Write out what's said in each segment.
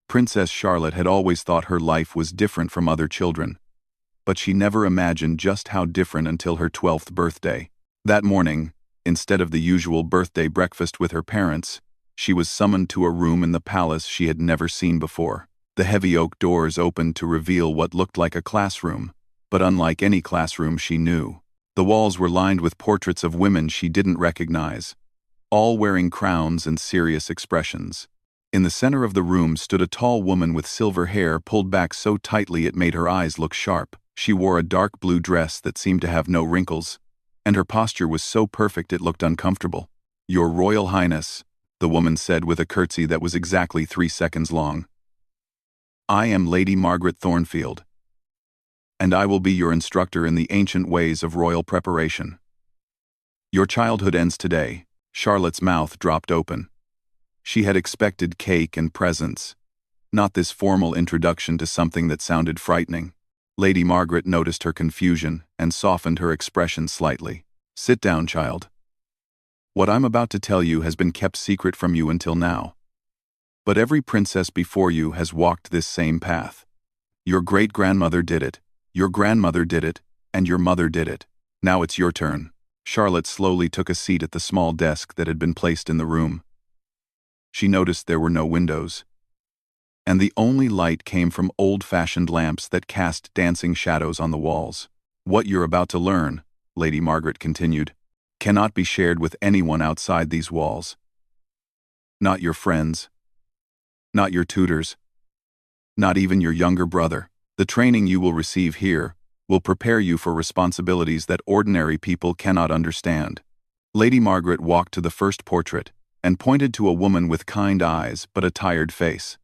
Princess Charlotte had always thought her life was different from other children, but she never imagined just how different until her 12th birthday. That morning, instead of the usual birthday breakfast with her parents, she was summoned to a room in the palace she had never seen before. The heavy oak doors opened to reveal what looked like a classroom, but unlike any classroom she knew. The walls were lined with portraits of women she didn't recognize, all wearing crowns and serious expressions. In the center of the room stood a tall woman with silver hair pulled back so tightly it made her eyes look sharp. She wore a dark blue dress that seemed to have no wrinkles, and her posture was so perfect it looked uncomfortable. "Your Royal Highness," the woman said with a curtsy that was exactly 3 seconds long. "I am Lady Margaret Thornfield, and I will be your instructor in the ancient ways of royal preparation. Your childhood ends today." Charlotte's mouth dropped open. She had expected cake and presents, not this formal introduction to something that sounded frightening. Lady Margaret noticed her confusion and softened her expression slightly. "Sit down, child. What I'm about to tell you has been kept secret from you until now. But every princess before you has walked this same path. Your great-grandmother did it, your grandmother did it, and your mother did it. Now it's your turn." Charlotte slowly took a seat at the small desk that had been placed in the room. She noticed there were no windows, and the only light came from old-fashioned lamps that cast dancing shadows on the walls. "What you're about to learn," Lady Margaret continued, "cannot be shared with anyone outside these walls. Not your friends, not your tutors, not even your younger brother. The training you will receive here will prepare you for responsibilities that ordinary people cannot understand." Lady Margaret walked to the first portrait and pointed to a woman with kind eyes but a tired face.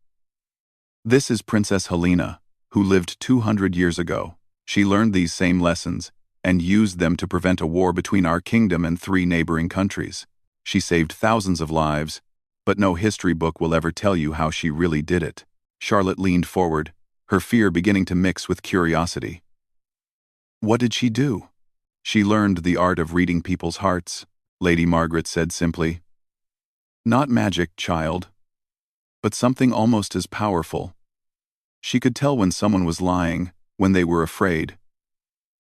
"This is Princess Helena, who lived 200 years ago. She learned these same lessons and used them to prevent a war between our kingdom and 3 neighboring countries. She saved thousands of lives, but no history book will ever tell you how she really did it." Charlotte leaned forward, her fear beginning to mix with curiosity. "What did she do?" "She learned the art of reading people's hearts," Lady Margaret said simply. "Not magic, child, but something almost as powerful. She could tell when someone was lying, when they were afraid,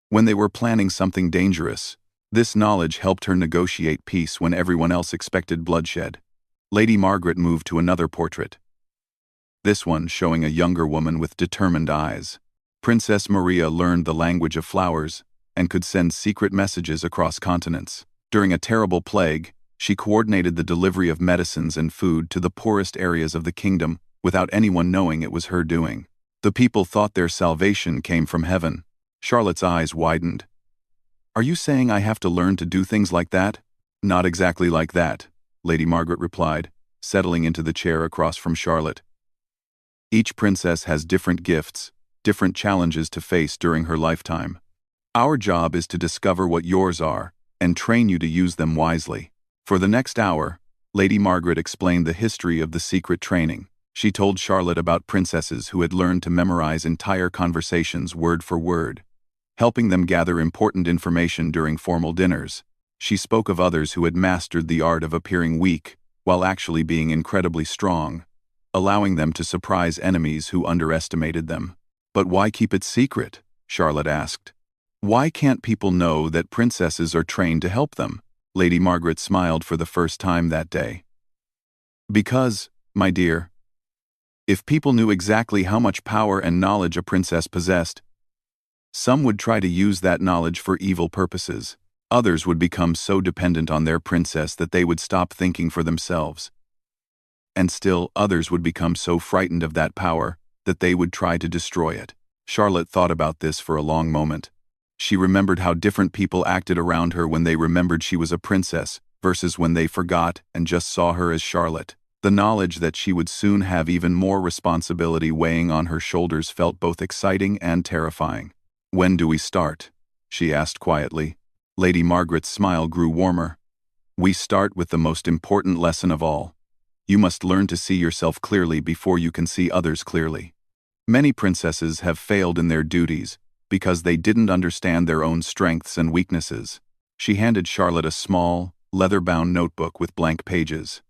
when they were planning something dangerous. This knowledge helped her negotiate peace when everyone else expected bloodshed." Lady Margaret moved to another portrait, this one showing a younger woman with determined eyes. Princess Maria learned the language of flowers and could send secret messages across continents. During a terrible plague, she coordinated the delivery of medicines and food to the poorest areas of the kingdom without anyone knowing it was her doing. The people thought their salvation came from heaven. Charlotte's eyes widened. "Are you saying I have to learn to do things like that?" "Not exactly like that," Lady Margaret replied, settling into the chair across from Charlotte. "Each princess has different gifts, different challenges to face during her lifetime. Our job is to discover what yours are and train you to use them wisely." For the next hour, Lady Margaret explained the history of the secret training. She told Charlotte about princesses who had learned to memorize entire conversations word for word, helping them gather important information during formal dinners. She spoke of others who had mastered the art of appearing weak while actually being incredibly strong, allowing them to surprise enemies who underestimated them. "But why keep it secret?" Charlotte asked. "Why can't people know that princesses are trained to help them?" Lady Margaret smiled for the first time that day. "Because, my dear, if people knew exactly how much power and knowledge a princess possessed, some would try to use that knowledge for evil purposes. Others would become so dependent on their princess that they would stop thinking for themselves. And still others would become so frightened of that power that they would try to destroy it." Charlotte thought about this for a long moment. She remembered how different people acted around her when they remembered she was a princess versus when they forgot and just saw her as Charlotte. The knowledge that she would soon have even more responsibility weighing on her shoulders felt both exciting and terrifying. "When do we start?" she asked quietly. Lady Margaret's smile grew warmer. "We start with the most important lesson of all. You must learn to see yourself clearly before you can see others clearly. Many princesses have failed in their duties because they didn't understand their own strengths and weaknesses." She handed Charlotte a small, leather-bound notebook with blank pages.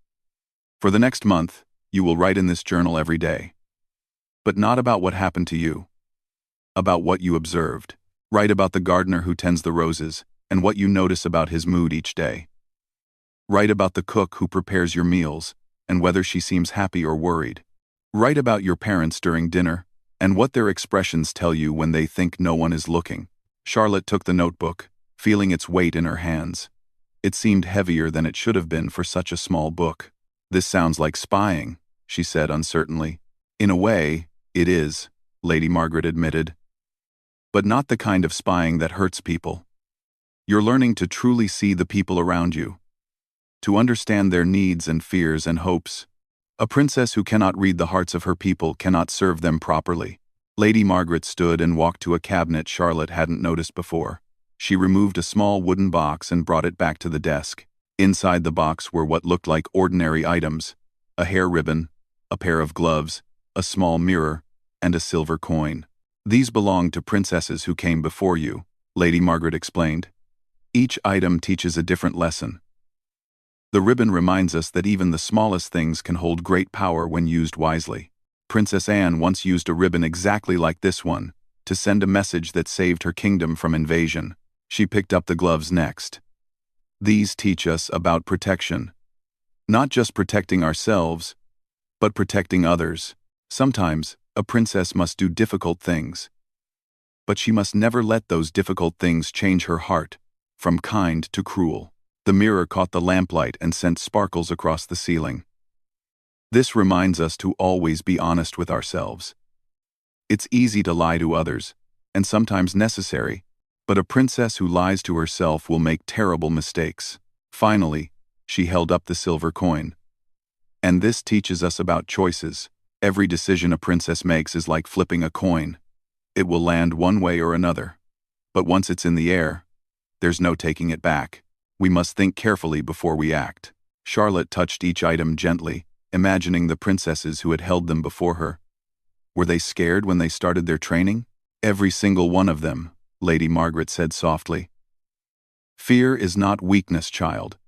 "For the next month, you will write in this journal every day. But not about what happened to you. About what you observed. Write about the gardener who tends the roses, and what you notice about his mood each day. Write about the cook who prepares your meals, and whether she seems happy or worried. Write about your parents during dinner, and what their expressions tell you when they think no one is looking. Charlotte took the notebook, feeling its weight in her hands. It seemed heavier than it should have been for such a small book. "This sounds like spying," she said uncertainly. "In a way, it is," Lady Margaret admitted. "But not the kind of spying that hurts people. You're learning to truly see the people around you, to understand their needs and fears and hopes. A princess who cannot read the hearts of her people cannot serve them properly." Lady Margaret stood and walked to a cabinet Charlotte hadn't noticed before. She removed a small wooden box and brought it back to the desk. Inside the box were what looked like ordinary items: a hair ribbon, a pair of gloves, a small mirror, and a silver coin. "These belonged to princesses who came before you," Lady Margaret explained. "Each item teaches a different lesson. The ribbon reminds us that even the smallest things can hold great power when used wisely. Princess Anne once used a ribbon exactly like this one to send a message that saved her kingdom from invasion." She picked up the gloves next. "These teach us about protection. Not just protecting ourselves, but protecting others. Sometimes, a princess must do difficult things. But she must never let those difficult things change her heart, from kind to cruel." The mirror caught the lamplight and sent sparkles across the ceiling. "This reminds us to always be honest with ourselves. It's easy to lie to others, and sometimes necessary, but a princess who lies to herself will make terrible mistakes." Finally, she held up the silver coin. "And this teaches us about choices. Every decision a princess makes is like flipping a coin. It will land one way or another. But once it's in the air, there's no taking it back. We must think carefully before we act." Charlotte touched each item gently, imagining the princesses who had held them before her. Were they scared when they started their training? "Every single one of them," Lady Margaret said softly. "Fear is not weakness, child.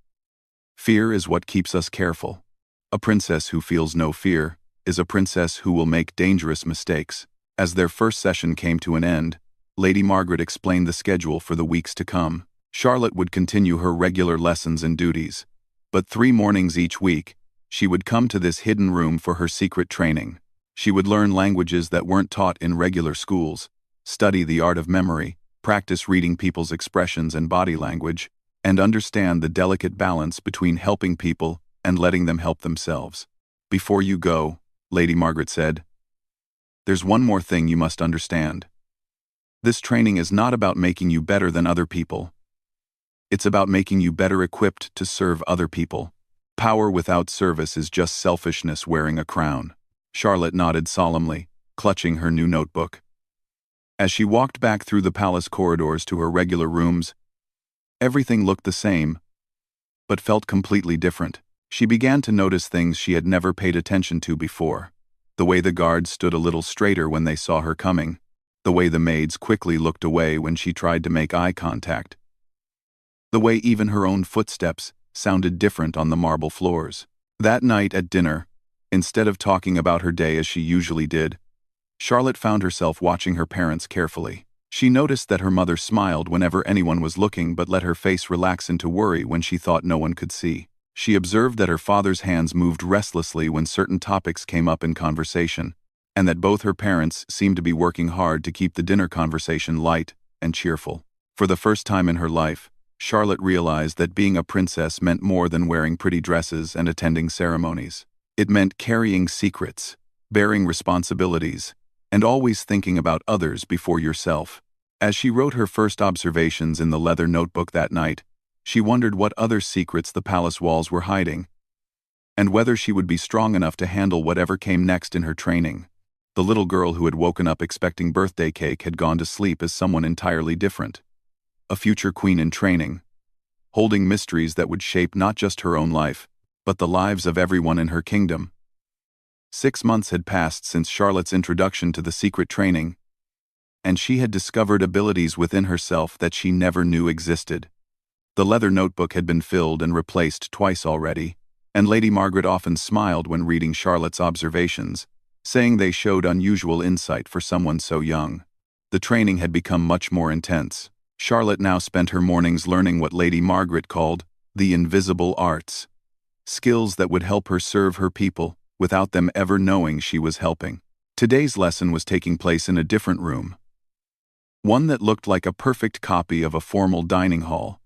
Fear is what keeps us careful. A princess who feels no fear is a princess who will make dangerous mistakes." As their first session came to an end, Lady Margaret explained the schedule for the weeks to come. Charlotte would continue her regular lessons and duties, but 3 mornings each week, she would come to this hidden room for her secret training. She would learn languages that weren't taught in regular schools, study the art of memory, practice reading people's expressions and body language, and understand the delicate balance between helping people and letting them help themselves. "Before you go," Lady Margaret said, "there's one more thing you must understand. This training is not about making you better than other people. It's about making you better equipped to serve other people. Power without service is just selfishness wearing a crown." Charlotte nodded solemnly, clutching her new notebook. As she walked back through the palace corridors to her regular rooms, everything looked the same, but felt completely different. She began to notice things she had never paid attention to before. The way the guards stood a little straighter when they saw her coming. The way the maids quickly looked away when she tried to make eye contact. The way even her own footsteps sounded different on the marble floors. That night at dinner, instead of talking about her day as she usually did, Charlotte found herself watching her parents carefully. She noticed that her mother smiled whenever anyone was looking but let her face relax into worry when she thought no one could see. She observed that her father's hands moved restlessly when certain topics came up in conversation, and that both her parents seemed to be working hard to keep the dinner conversation light and cheerful. For the first time in her life, Charlotte realized that being a princess meant more than wearing pretty dresses and attending ceremonies. It meant carrying secrets, bearing responsibilities, and always thinking about others before yourself. As she wrote her first observations in the leather notebook that night, she wondered what other secrets the palace walls were hiding, and whether she would be strong enough to handle whatever came next in her training. The little girl who had woken up expecting birthday cake had gone to sleep as someone entirely different. A future queen in training, holding mysteries that would shape not just her own life, but the lives of everyone in her kingdom. 6 months had passed since Charlotte's introduction to the secret training, and she had discovered abilities within herself that she never knew existed. The leather notebook had been filled and replaced twice already, and Lady Margaret often smiled when reading Charlotte's observations, saying they showed unusual insight for someone so young. The training had become much more intense. Charlotte now spent her mornings learning what Lady Margaret called the invisible arts, skills that would help her serve her people without them ever knowing she was helping. Today's lesson was taking place in a different room, one that looked like a perfect copy of a formal dining hall,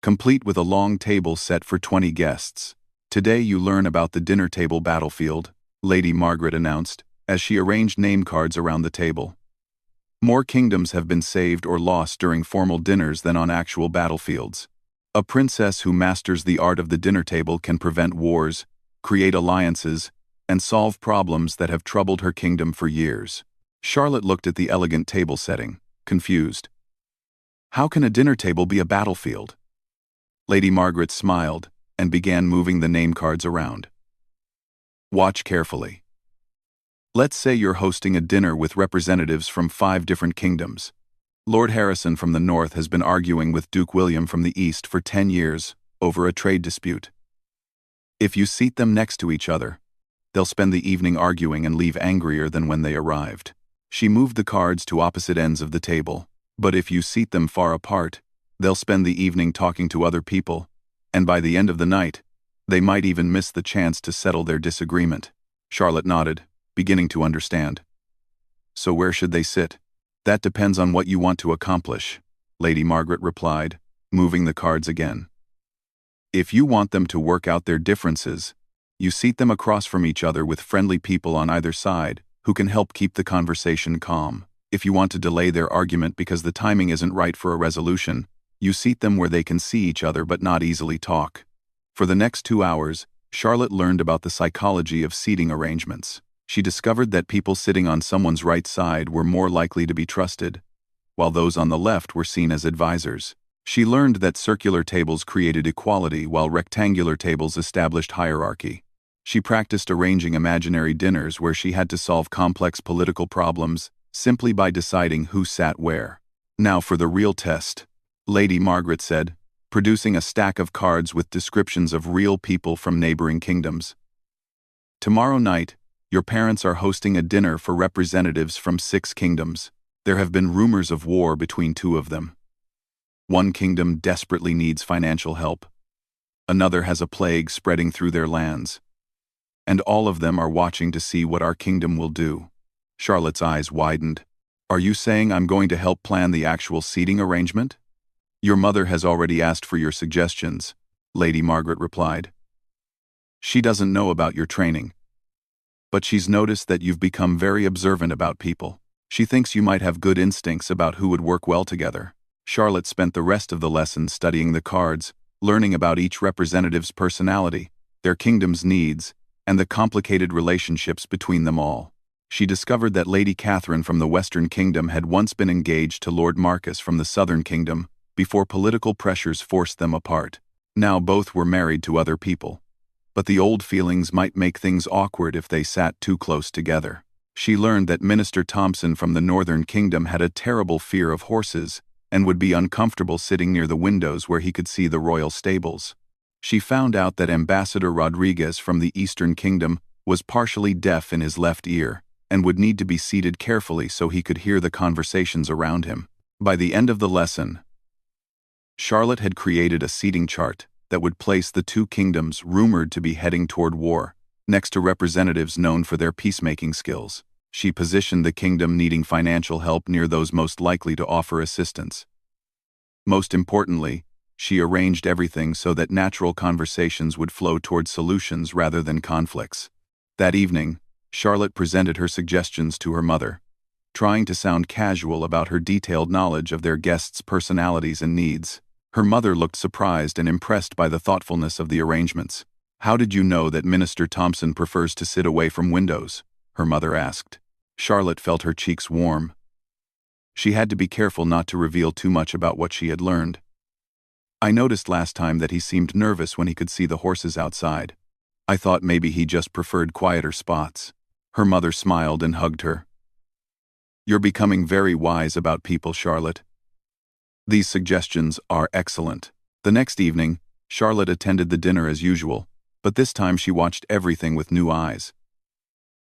complete with a long table set for 20 guests. "Today you learn about the dinner table battlefield," Lady Margaret announced, as she arranged name cards around the table. "More kingdoms have been saved or lost during formal dinners than on actual battlefields. A princess who masters the art of the dinner table can prevent wars, create alliances, and solve problems that have troubled her kingdom for years." Charlotte looked at the elegant table setting, confused. How can a dinner table be a battlefield? Lady Margaret smiled and began moving the name cards around. "Watch carefully. Let's say you're hosting a dinner with representatives from 5 different kingdoms. Lord Harrison from the north has been arguing with Duke William from the east for 10 years over a trade dispute. If you seat them next to each other, they'll spend the evening arguing and leave angrier than when they arrived." She moved the cards to opposite ends of the table. "But if you seat them far apart, they'll spend the evening talking to other people, and by the end of the night, they might even miss the chance to settle their disagreement." Charlotte nodded, beginning to understand. "So where should they sit?" "That depends on what you want to accomplish," Lady Margaret replied, moving the cards again. "If you want them to work out their differences, you seat them across from each other with friendly people on either side who can help keep the conversation calm. If you want to delay their argument because the timing isn't right for a resolution, you seat them where they can see each other but not easily talk." For the next 2 hours, Charlotte learned about the psychology of seating arrangements. She discovered that people sitting on someone's right side were more likely to be trusted, while those on the left were seen as advisors. She learned that circular tables created equality while rectangular tables established hierarchy. She practiced arranging imaginary dinners where she had to solve complex political problems simply by deciding who sat where. "Now for the real test," Lady Margaret said, producing a stack of cards with descriptions of real people from neighboring kingdoms. "Tomorrow night, your parents are hosting a dinner for representatives from 6 kingdoms. There have been rumors of war between 2 of them. One kingdom desperately needs financial help. Another has a plague spreading through their lands. And all of them are watching to see what our kingdom will do." Charlotte's eyes widened. "Are you saying I'm going to help plan the actual seating arrangement?" "Your mother has already asked for your suggestions," Lady Margaret replied. "She doesn't know about your training, but she's noticed that you've become very observant about people. She thinks you might have good instincts about who would work well together." Charlotte spent the rest of the lesson studying the cards, learning about each representative's personality, their kingdom's needs, and the complicated relationships between them all. She discovered that Lady Catherine from the Western Kingdom had once been engaged to Lord Marcus from the Southern Kingdom before political pressures forced them apart. Now both were married to other people, but the old feelings might make things awkward if they sat too close together. She learned that Minister Thompson from the Northern Kingdom had a terrible fear of horses and would be uncomfortable sitting near the windows where he could see the royal stables. She found out that Ambassador Rodriguez from the Eastern Kingdom was partially deaf in his left ear and would need to be seated carefully so he could hear the conversations around him. By the end of the lesson, Charlotte had created a seating chart that would place the 2 kingdoms rumored to be heading toward war next to representatives known for their peacemaking skills. She positioned the kingdom needing financial help near those most likely to offer assistance. Most importantly, she arranged everything so that natural conversations would flow toward solutions rather than conflicts. That evening, Charlotte presented her suggestions to her mother, trying to sound casual about her detailed knowledge of their guests' personalities and needs. Her mother looked surprised and impressed by the thoughtfulness of the arrangements. "How did you know that Minister Thompson prefers to sit away from windows?" her mother asked. Charlotte felt her cheeks warm. She had to be careful not to reveal too much about what she had learned. "I noticed last time that he seemed nervous when he could see the horses outside. I thought maybe he just preferred quieter spots." Her mother smiled and hugged her. "You're becoming very wise about people, Charlotte. These suggestions are excellent." The next evening, Charlotte attended the dinner as usual, but this time she watched everything with new eyes.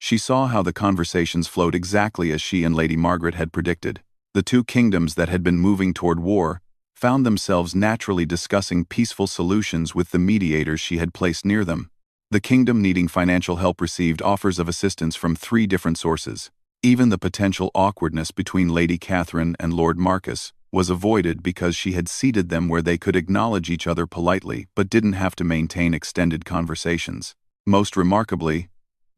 She saw how the conversations flowed exactly as she and Lady Margaret had predicted. The two kingdoms that had been moving toward war found themselves naturally discussing peaceful solutions with the mediators she had placed near them. The kingdom needing financial help received offers of assistance from 3 different sources. Even the potential awkwardness between Lady Catherine and Lord Marcus was avoided because she had seated them where they could acknowledge each other politely but didn't have to maintain extended conversations. Most remarkably,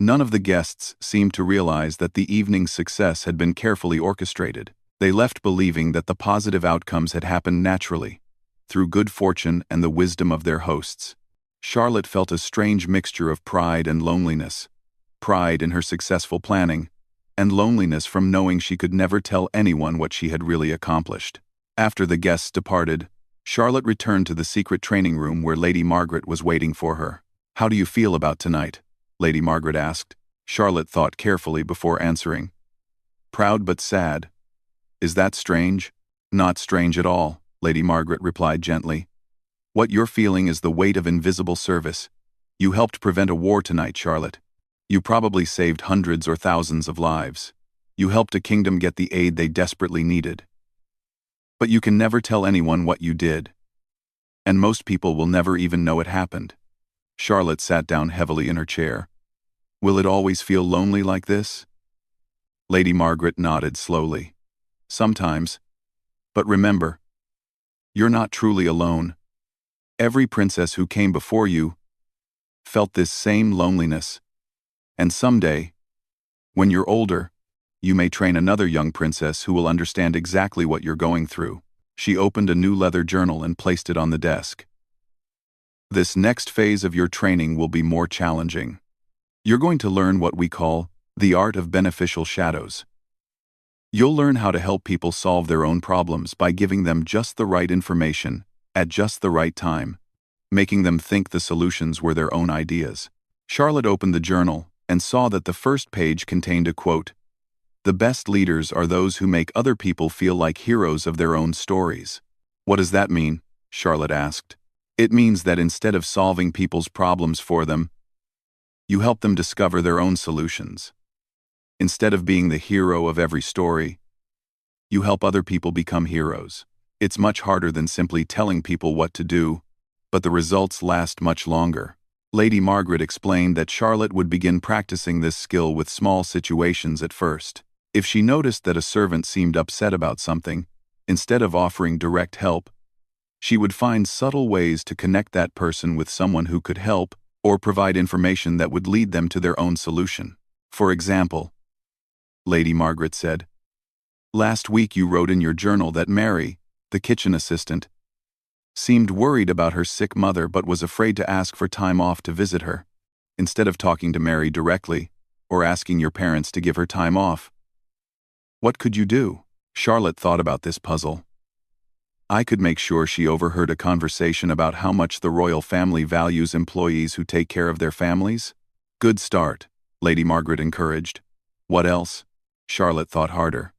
none of the guests seemed to realize that the evening's success had been carefully orchestrated. They left believing that the positive outcomes had happened naturally, through good fortune and the wisdom of their hosts. Charlotte felt a strange mixture of pride and loneliness. Pride in her successful planning, and loneliness from knowing she could never tell anyone what she had really accomplished. After the guests departed, Charlotte returned to the secret training room where Lady Margaret was waiting for her. "How do you feel about tonight?" Lady Margaret asked. Charlotte thought carefully before answering. "Proud but sad." "Is that strange?" "Not strange at all," Lady Margaret replied gently. "What you're feeling is the weight of invisible service. You helped prevent a war tonight, Charlotte. You probably saved hundreds or thousands of lives. You helped a kingdom get the aid they desperately needed. But you can never tell anyone what you did. And most people will never even know it happened." Charlotte sat down heavily in her chair. "Will it always feel lonely like this?" Lady Margaret nodded slowly. "Sometimes. But remember, you're not truly alone. Every princess who came before you felt this same loneliness. And someday, when you're older, you may train another young princess who will understand exactly what you're going through." She opened a new leather journal and placed it on the desk. "This next phase of your training will be more challenging. You're going to learn what we call the art of beneficial shadows. You'll learn how to help people solve their own problems by giving them just the right information at just the right time, making them think the solutions were their own ideas." Charlotte opened the journal and saw that the first page contained a quote, "The best leaders are those who make other people feel like heroes of their own stories." "What does that mean?" Charlotte asked. "It means that instead of solving people's problems for them, you help them discover their own solutions. Instead of being the hero of every story, you help other people become heroes. It's much harder than simply telling people what to do, but the results last much longer." Lady Margaret explained that Charlotte would begin practicing this skill with small situations at first. If she noticed that a servant seemed upset about something, instead of offering direct help, she would find subtle ways to connect that person with someone who could help or provide information that would lead them to their own solution. "For example," Lady Margaret said, "last week you wrote in your journal that Mary, the kitchen assistant, seemed worried about her sick mother but was afraid to ask for time off to visit her. Instead of talking to Mary directly, or asking your parents to give her time off, what could you do?" Charlotte thought about this puzzle. "I could make sure she overheard a conversation about how much the royal family values employees who take care of their families." "Good start," Lady Margaret encouraged. "What else?" Charlotte thought harder.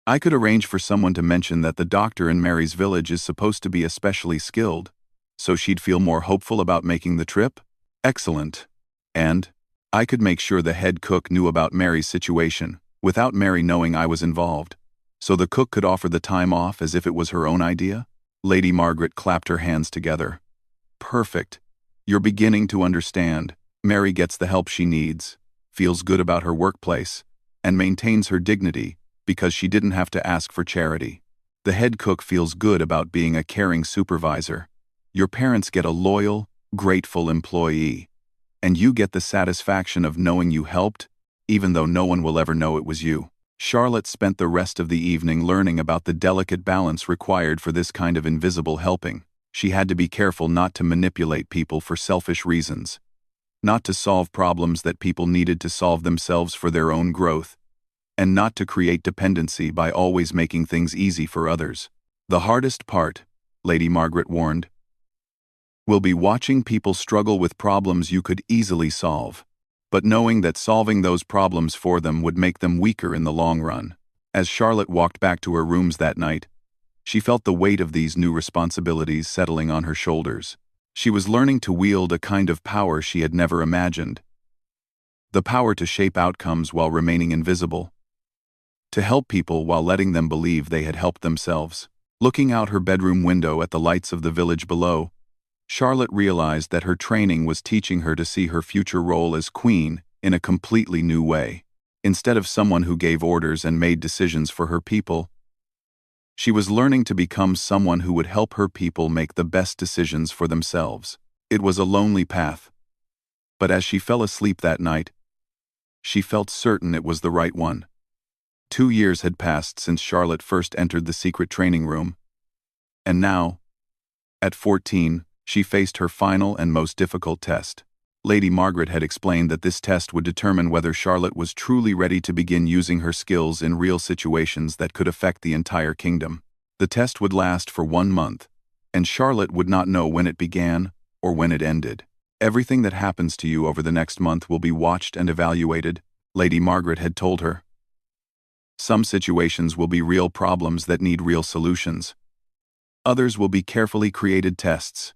"I could arrange for someone to mention that the doctor in Mary's village is supposed to be especially skilled, so she'd feel more hopeful about making the trip." "Excellent. And I could make sure the head cook knew about Mary's situation, without Mary knowing I was involved, so the cook could offer the time off as if it was her own idea." Lady Margaret clapped her hands together. "Perfect. You're beginning to understand. Mary gets the help she needs, feels good about her workplace, and maintains her dignity because she didn't have to ask for charity. The head cook feels good about being a caring supervisor. Your parents get a loyal, grateful employee, and you get the satisfaction of knowing you helped, even though no one will ever know it was you." Charlotte spent the rest of the evening learning about the delicate balance required for this kind of invisible helping. She had to be careful not to manipulate people for selfish reasons, not to solve problems that people needed to solve themselves for their own growth, and not to create dependency by always making things easy for others. "The hardest part," Lady Margaret warned, "will be watching people struggle with problems you could easily solve, but knowing that solving those problems for them would make them weaker in the long run." As Charlotte walked back to her rooms that night, she felt the weight of these new responsibilities settling on her shoulders. She was learning to wield a kind of power she had never imagined. the power to shape outcomes while remaining invisible, to help people while letting them believe they had helped themselves. Looking out her bedroom window at the lights of the village below, Charlotte realized that her training was teaching her to see her future role as queen in a completely new way. Instead of someone who gave orders and made decisions for her people, she was learning to become someone who would help her people make the best decisions for themselves. It was a lonely path, but as she fell asleep that night, she felt certain it was the right one. 2 years had passed since Charlotte first entered the secret training room, and now, at 14, she faced her final and most difficult test. Lady Margaret had explained that this test would determine whether Charlotte was truly ready to begin using her skills in real situations that could affect the entire kingdom. The test would last for 1 month, and Charlotte would not know when it began or when it ended. Everything that happens to you over the next month will be watched and evaluated, Lady Margaret had told her. Some situations will be real problems that need real solutions. Others will be carefully created tests.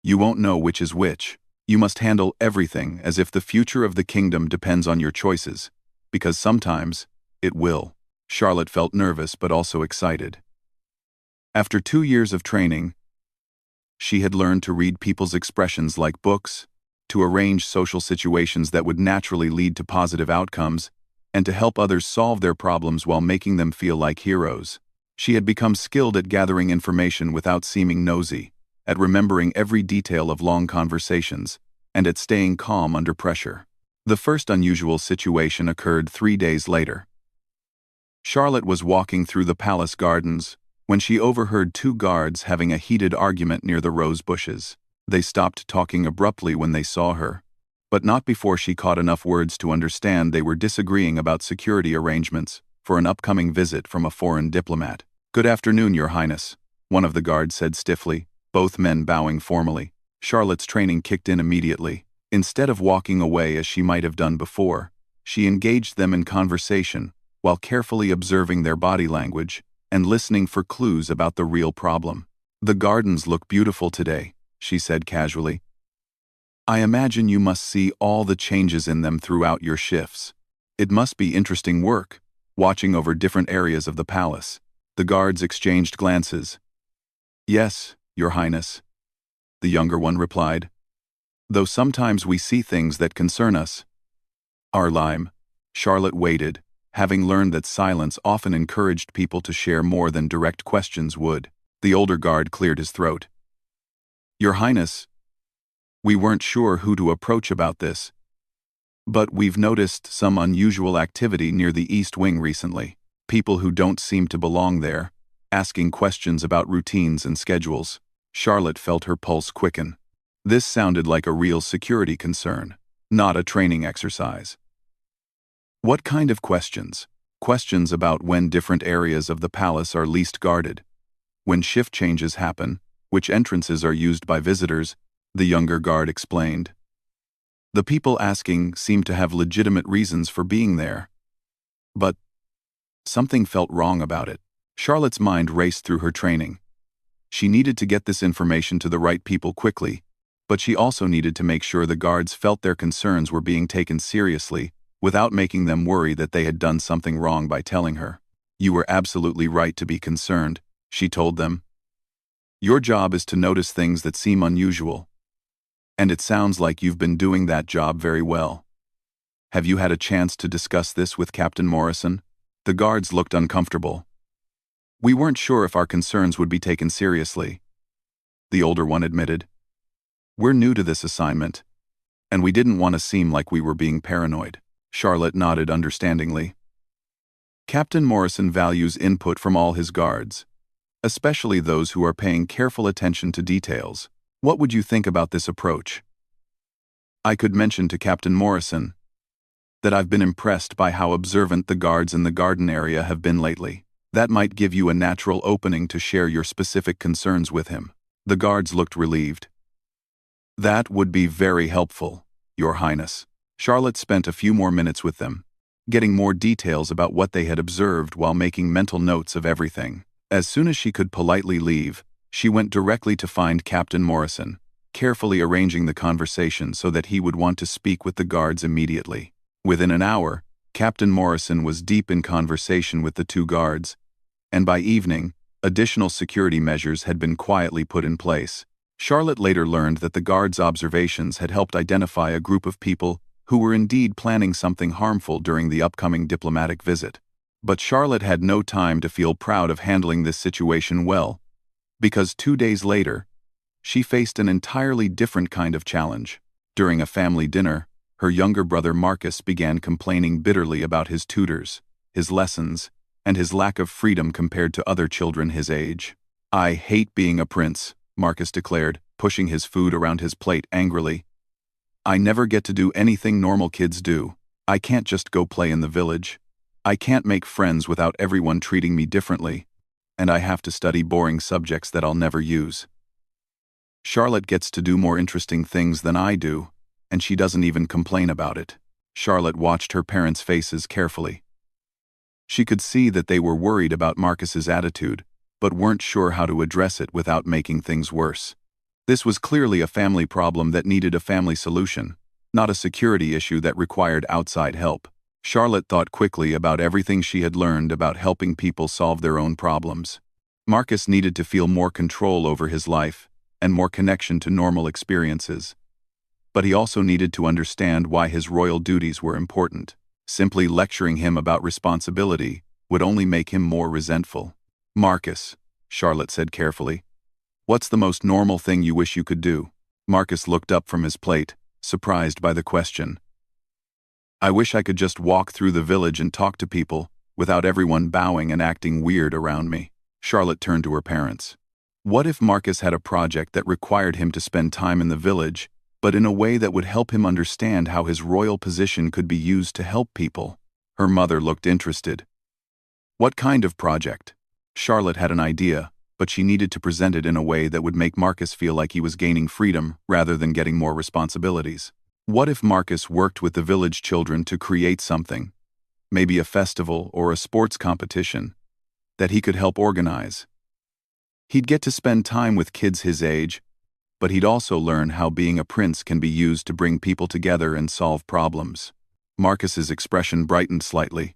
You won't know which is which. You must handle everything as if the future of the kingdom depends on your choices, because sometimes it will. Charlotte felt nervous but also excited. After 2 years of training, she had learned to read people's expressions like books, to arrange social situations that would naturally lead to positive outcomes, and to help others solve their problems while making them feel like heroes. She had become skilled at gathering information without seeming nosy, at remembering every detail of long conversations, and at staying calm under pressure. The first unusual situation occurred 3 days later. Charlotte was walking through the palace gardens when she overheard 2 guards having a heated argument near the rose bushes. They stopped talking abruptly when they saw her, but not before she caught enough words to understand they were disagreeing about security arrangements for an upcoming visit from a foreign diplomat. "Good afternoon, Your Highness," one of the guards said stiffly, both men bowing formally. Charlotte's training kicked in immediately. Instead of walking away as she might have done before, she engaged them in conversation while carefully observing their body language and listening for clues about the real problem. "The gardens look beautiful today," she said casually. "I imagine you must see all the changes in them throughout your shifts. It must be interesting work, watching over different areas of the palace." The guards exchanged glances. "Yes, Your Highness," the younger one replied. "Though sometimes we see things that concern us." Charlotte waited, having learned that silence often encouraged people to share more than direct questions would. The older guard cleared his throat. "Your Highness, we weren't sure who to approach about this, but we've noticed some unusual activity near the East Wing recently. People who don't seem to belong there, asking questions about routines and schedules." Charlotte felt her pulse quicken. This sounded like a real security concern, not a training exercise. What kind of questions? Questions about when different areas of the palace are least guarded, when shift changes happen, which entrances are used by visitors, the younger guard explained. The people asking seemed to have legitimate reasons for being there, but something felt wrong about it. Charlotte's mind raced through her training. She needed to get this information to the right people quickly, but she also needed to make sure the guards felt their concerns were being taken seriously without making them worry that they had done something wrong by telling her. "You were absolutely right to be concerned," she told them. "Your job is to notice things that seem unusual, and it sounds like you've been doing that job very well. Have you had a chance to discuss this with Captain Morrison?" The guards looked uncomfortable. "We weren't sure if our concerns would be taken seriously," the older one admitted. "We're new to this assignment, and we didn't want to seem like we were being paranoid." Charlotte nodded understandingly. Captain Morrison values input from all his guards, especially those who are paying careful attention to details. What would you think about this approach? I could mention to Captain Morrison that I've been impressed by how observant the guards in the garden area have been lately. That might give you a natural opening to share your specific concerns with him. The guards looked relieved. "That would be very helpful, Your Highness." Charlotte spent a few more minutes with them, getting more details about what they had observed while making mental notes of everything. As soon as she could politely leave, she went directly to find Captain Morrison, carefully arranging the conversation so that he would want to speak with the guards immediately. Within an hour, Captain Morrison was deep in conversation with the two guards, and by evening, additional security measures had been quietly put in place. Charlotte later learned that the guards' observations had helped identify a group of people who were indeed planning something harmful during the upcoming diplomatic visit. But Charlotte had no time to feel proud of handling this situation well, because 2 days later, she faced an entirely different kind of challenge. During a family dinner, her younger brother Marcus began complaining bitterly about his tutors, his lessons, and his lack of freedom compared to other children his age. "I hate being a prince," Marcus declared, pushing his food around his plate angrily. "I never get to do anything normal kids do. I can't just go play in the village. I can't make friends without everyone treating me differently. And I have to study boring subjects that I'll never use. Charlotte gets to do more interesting things than I do, and she doesn't even complain about it." Charlotte watched her parents' faces carefully. She could see that they were worried about Marcus's attitude, but weren't sure how to address it without making things worse. This was clearly a family problem that needed a family solution, not a security issue that required outside help. Charlotte thought quickly about everything she had learned about helping people solve their own problems. Marcus needed to feel more control over his life and more connection to normal experiences. But he also needed to understand why his royal duties were important. Simply lecturing him about responsibility would only make him more resentful. "Marcus," Charlotte said carefully, "what's the most normal thing you wish you could do?" Marcus looked up from his plate, surprised by the question. "I wish I could just walk through the village and talk to people, without everyone bowing and acting weird around me." Charlotte turned to her parents. What if Marcus had a project that required him to spend time in the village, but in a way that would help him understand how his royal position could be used to help people? Her mother looked interested. "What kind of project?" Charlotte had an idea, but she needed to present it in a way that would make Marcus feel like he was gaining freedom rather than getting more responsibilities. What if Marcus worked with the village children to create something, maybe a festival or a sports competition, that he could help organize? He'd get to spend time with kids his age, but he'd also learn how being a prince can be used to bring people together and solve problems. Marcus's expression brightened slightly.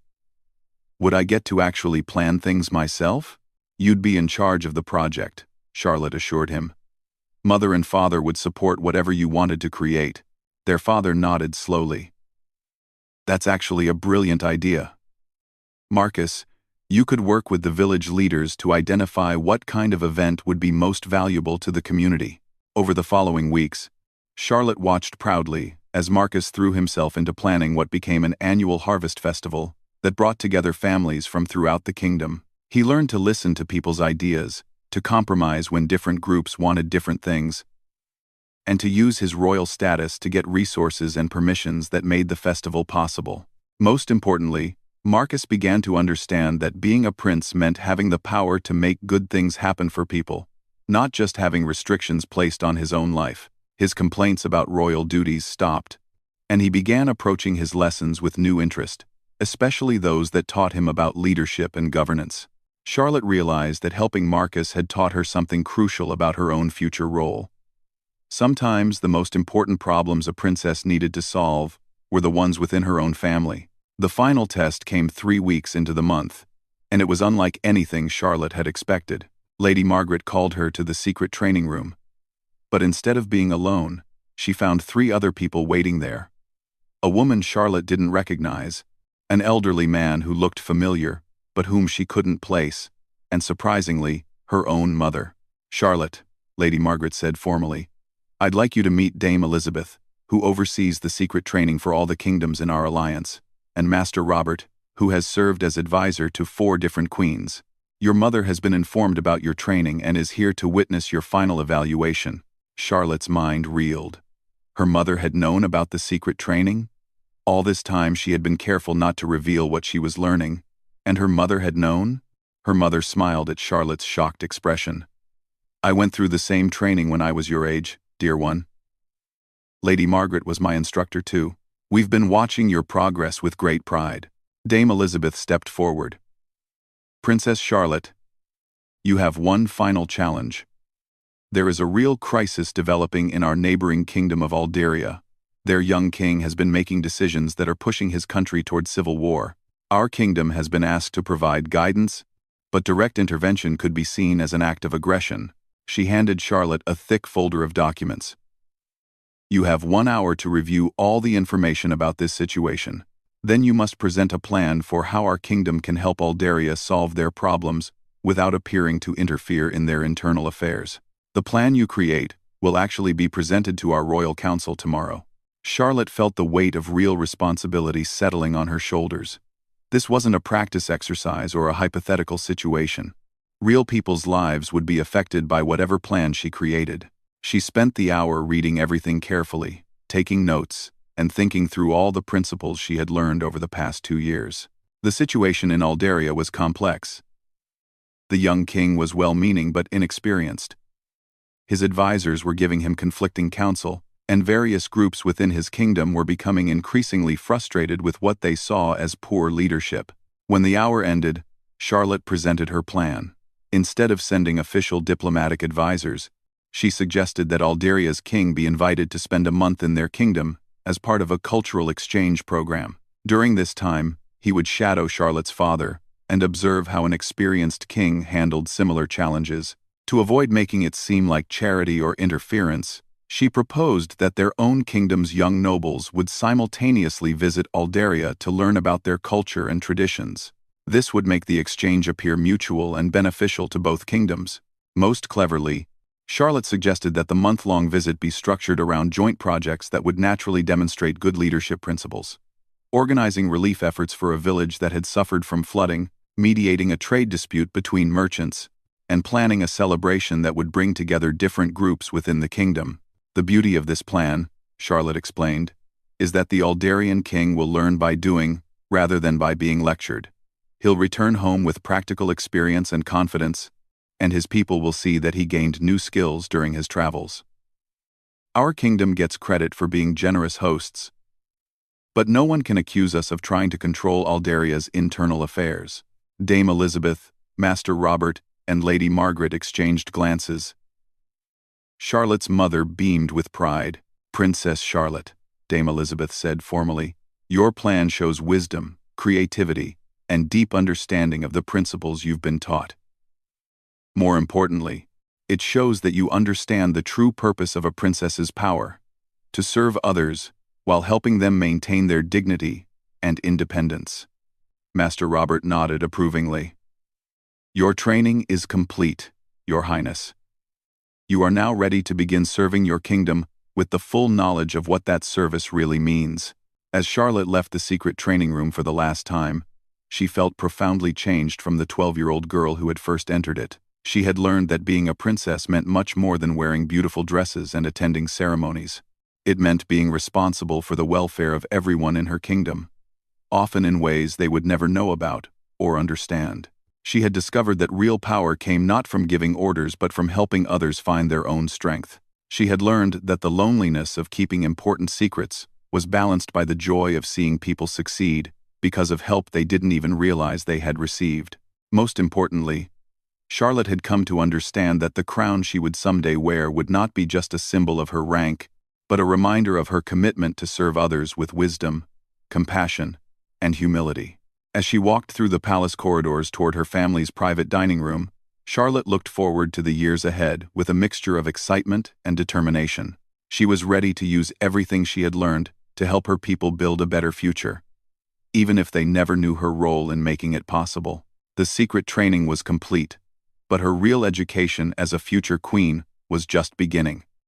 "Would I get to actually plan things myself?" "You'd be in charge of the project," Charlotte assured him. "Mother and father would support whatever you wanted to create." Their father nodded slowly. "That's actually a brilliant idea. Marcus, you could work with the village leaders to identify what kind of event would be most valuable to the community." Over the following weeks, Charlotte watched proudly as Marcus threw himself into planning what became an annual harvest festival that brought together families from throughout the kingdom. He learned to listen to people's ideas, to compromise when different groups wanted different things, and to use his royal status to get resources and permissions that made the festival possible. Most importantly, Marcus began to understand that being a prince meant having the power to make good things happen for people, not just having restrictions placed on his own life. His complaints about royal duties stopped, and he began approaching his lessons with new interest, especially those that taught him about leadership and governance. Charlotte realized that helping Marcus had taught her something crucial about her own future role. Sometimes the most important problems a princess needed to solve were the ones within her own family. The final test came 3 weeks into the month, and it was unlike anything Charlotte had expected. Lady Margaret called her to the secret training room. But instead of being alone, she found 3 other people waiting there. A woman Charlotte didn't recognize, an elderly man who looked familiar, but whom she couldn't place, and surprisingly, her own mother. "Charlotte," Lady Margaret said formally, "I'd like you to meet Dame Elizabeth, who oversees the secret training for all the kingdoms in our alliance, and Master Robert, who has served as advisor to 4 different queens. Your mother has been informed about your training and is here to witness your final evaluation." Charlotte's mind reeled. Her mother had known about the secret training? All this time she had been careful not to reveal what she was learning, and her mother had known? Her mother smiled at Charlotte's shocked expression. "I went through the same training when I was your age, dear one. Lady Margaret was my instructor too. We've been watching your progress with great pride." Dame Elizabeth stepped forward. "Princess Charlotte, you have one final challenge. There is a real crisis developing in our neighboring kingdom of Alderia. Their young king has been making decisions that are pushing his country toward civil war. Our kingdom has been asked to provide guidance, but direct intervention could be seen as an act of aggression. She handed Charlotte a thick folder of documents. You have 1 hour to review all the information about this situation. Then you must present a plan for how our kingdom can help Aldaria solve their problems without appearing to interfere in their internal affairs. The plan you create will actually be presented to our royal council tomorrow. Charlotte felt the weight of real responsibility settling on her shoulders. This wasn't a practice exercise or a hypothetical situation. Real people's lives would be affected by whatever plan she created. She spent the hour reading everything carefully, taking notes, and thinking through all the principles she had learned over the past 2 years. The situation in Aldaria was complex. The young king was well-meaning but inexperienced. His advisors were giving him conflicting counsel, and various groups within his kingdom were becoming increasingly frustrated with what they saw as poor leadership. When the hour ended, Charlotte presented her plan. Instead of sending official diplomatic advisors, she suggested that Aldaria's king be invited to spend a month in their kingdom as part of a cultural exchange program. During this time, he would shadow Charlotte's father and observe how an experienced king handled similar challenges. To avoid making it seem like charity or interference, she proposed that their own kingdom's young nobles would simultaneously visit Aldaria to learn about their culture and traditions. This would make the exchange appear mutual and beneficial to both kingdoms. Most cleverly, Charlotte suggested that the month-long visit be structured around joint projects that would naturally demonstrate good leadership principles. Organizing relief efforts for a village that had suffered from flooding, mediating a trade dispute between merchants, and planning a celebration that would bring together different groups within the kingdom. The beauty of this plan, Charlotte explained, is that the Aldarian king will learn by doing rather than by being lectured. He'll return home with practical experience and confidence, and his people will see that he gained new skills during his travels. Our kingdom gets credit for being generous hosts, but no one can accuse us of trying to control Aldaria's internal affairs. Dame Elizabeth, Master Robert, and Lady Margaret exchanged glances. Charlotte's mother beamed with pride. Princess Charlotte, Dame Elizabeth said formally, your plan shows wisdom, creativity, and deep understanding of the principles you've been taught. More importantly, it shows that you understand the true purpose of a princess's power, to serve others while helping them maintain their dignity and independence. Master Robert nodded approvingly. Your training is complete, Your Highness. You are now ready to begin serving your kingdom with the full knowledge of what that service really means. As Charlotte left the secret training room for the last time, she felt profoundly changed from the 12-year-old girl who had first entered it. She had learned that being a princess meant much more than wearing beautiful dresses and attending ceremonies. It meant being responsible for the welfare of everyone in her kingdom, often in ways they would never know about or understand. She had discovered that real power came not from giving orders but from helping others find their own strength. She had learned that the loneliness of keeping important secrets was balanced by the joy of seeing people succeed because of help they didn't even realize they had received. Most importantly, Charlotte had come to understand that the crown she would someday wear would not be just a symbol of her rank, but a reminder of her commitment to serve others with wisdom, compassion, and humility. As she walked through the palace corridors toward her family's private dining room, Charlotte looked forward to the years ahead with a mixture of excitement and determination. She was ready to use everything she had learned to help her people build a better future, even if they never knew her role in making it possible. The secret training was complete, but her real education as a future queen was just beginning.